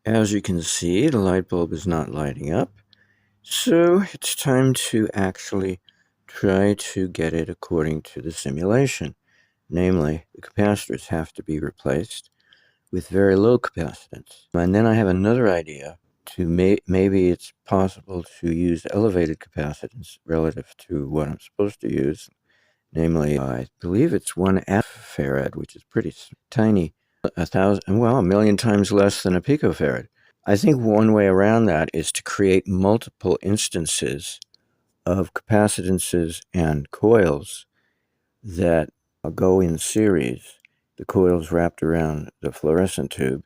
As you can see, the light bulb is not lighting up, so it's time to actually try to get it according to the simulation. Namely, the capacitors have to be replaced with very low capacitance. And then I have another idea to maybe it's possible to use elevated capacitance relative to what I'm supposed to use. Namely, I believe it's 1 farad, which is pretty tiny, a million times less than a picofarad. I think one way around that is to create multiple instances of capacitances and coils that go in series. The coils wrapped around the fluorescent tube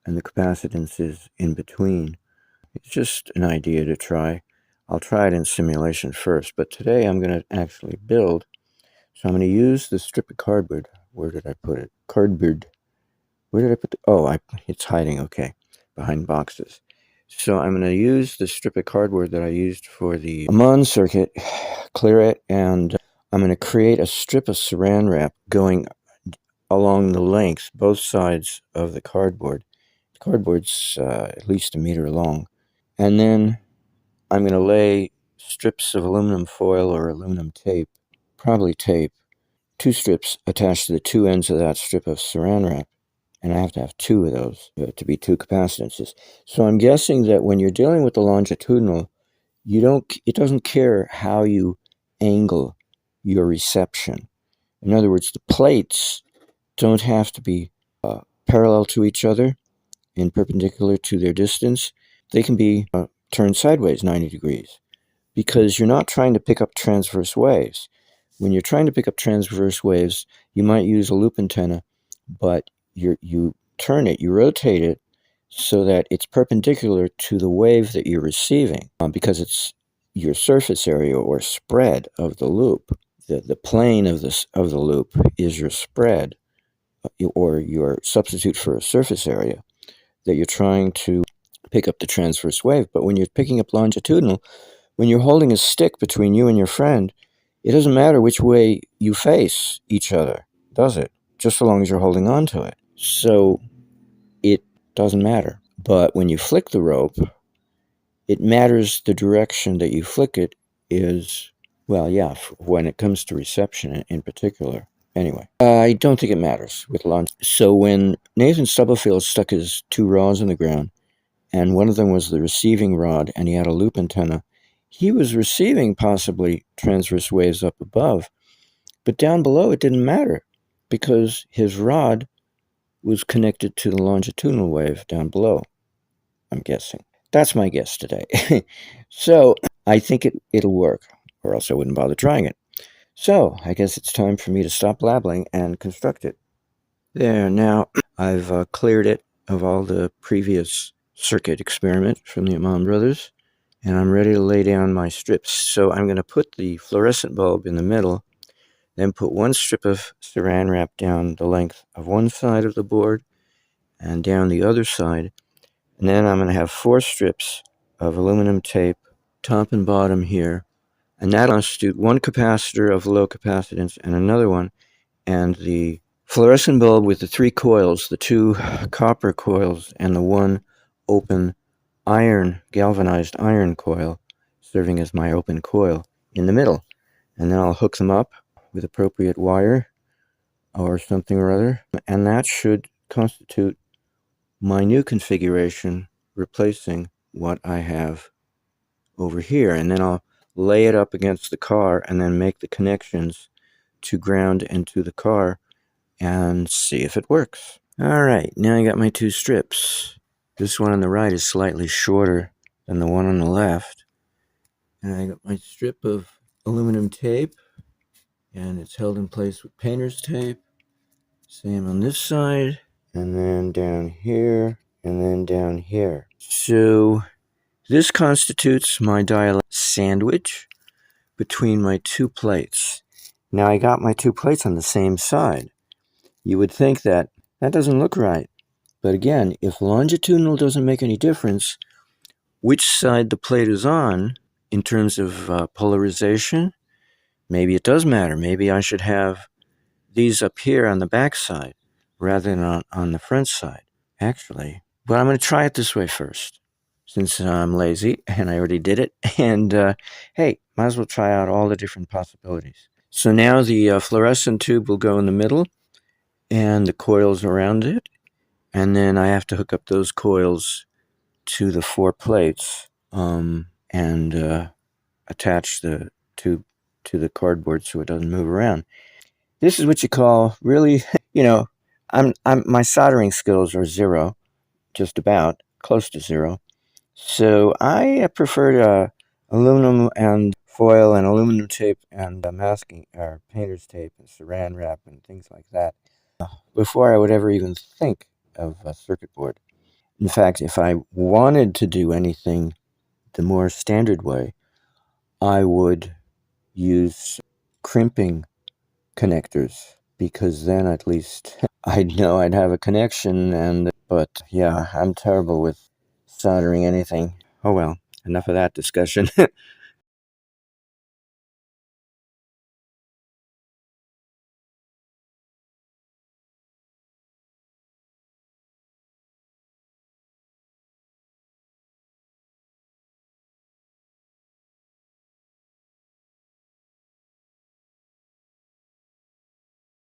and the capacitances in between. It's just an idea to try. I'll try it in simulation first, but today I'm going to actually build. So I'm going to use the strip of cardboard. Where did I put it? Cardboard. Where did I put the... Oh, it's hiding, okay, behind boxes. So I'm going to use the strip of cardboard that I used for the Amman circuit, clear it, and I'm going to create a strip of saran wrap going along the length, both sides of the cardboard. The cardboard's at least 1 meter long. And then I'm going to lay strips of aluminum foil or aluminum tape, probably tape, 2 strips attached to the 2 ends of that strip of saran wrap. And I have to have 2 of those to be 2 capacitances. So I'm guessing that when you're dealing with the longitudinal, it doesn't care how you angle your reception. In other words, the plates don't have to be parallel to each other and perpendicular to their distance. They can be turned sideways 90 degrees because you're not trying to pick up transverse waves. When you're trying to pick up transverse waves, you might use a loop antenna, but you turn it, you rotate it so that it's perpendicular to the wave that you're receiving because it's your surface area or spread of the loop. The plane of the loop is your spread or your substitute for a surface area that you're trying to pick up the transverse wave. But when you're picking up longitudinal, when you're holding a stick between you and your friend, it doesn't matter which way you face each other, does it? Just so long as you're holding on to it. So it doesn't matter. But when you flick the rope, it matters the direction that you flick it is, well, yeah, when it comes to reception in particular. Anyway, I don't think it matters with launch. So when Nathan Stubblefield stuck his 2 rods in the ground, and one of them was the receiving rod, and he had a loop antenna, he was receiving possibly transverse waves up above, but down below it didn't matter because his rod was connected to the longitudinal wave down below, I'm guessing. That's my guess today. So I think it'll work, or else I wouldn't bother trying it. So I guess it's time for me to stop blabbling and construct it. There, now I've cleared it of all the previous circuit experiment from the Amman brothers, and I'm ready to lay down my strips. So I'm going to put the fluorescent bulb in the middle, then put 1 strip of saran wrap down the length of one side of the board and down the other side. And then I'm going to have 4 strips of aluminum tape, top and bottom here. And that'll constitute 1 capacitor of low capacitance and another one. And the fluorescent bulb with the 3 coils, the 2 copper coils and the 1 open galvanized iron coil, serving as my open coil in the middle. And then I'll hook them up with appropriate wire or something or other. And that should constitute my new configuration, replacing what I have over here. And then I'll lay it up against the car and then make the connections to ground and to the car and see if it works. All right, now I got my 2 strips. This one on the right is slightly shorter than the one on the left. And I got my strip of aluminum tape, and it's held in place with painter's tape. Same on this side, and then down here, and then down here. So this constitutes my dielectric sandwich between my 2 plates. Now I got my 2 plates on the same side. You would think that doesn't look right. But again, if longitudinal doesn't make any difference, which side the plate is on in terms of polarization, maybe it does matter. Maybe I should have these up here on the back side rather than on the front side. Actually, But I'm going to try it this way first, since I'm lazy and I already did it. And hey, might as well try out all the different possibilities. So now the fluorescent tube will go in the middle and the coils around it. And then I have to hook up those coils to the 4 plates and attach the tube to the cardboard so it doesn't move around. This is what you call really, my soldering skills are zero, just about, close to zero. So I preferred aluminum and foil and aluminum tape and masking or painter's tape and saran wrap and things like that before I would ever even think of a circuit board. In fact, if I wanted to do anything the more standard way, I would use crimping connectors, because then at least I'd know I'd have a connection. But yeah, I'm terrible with soldering anything. Oh well, enough of that discussion.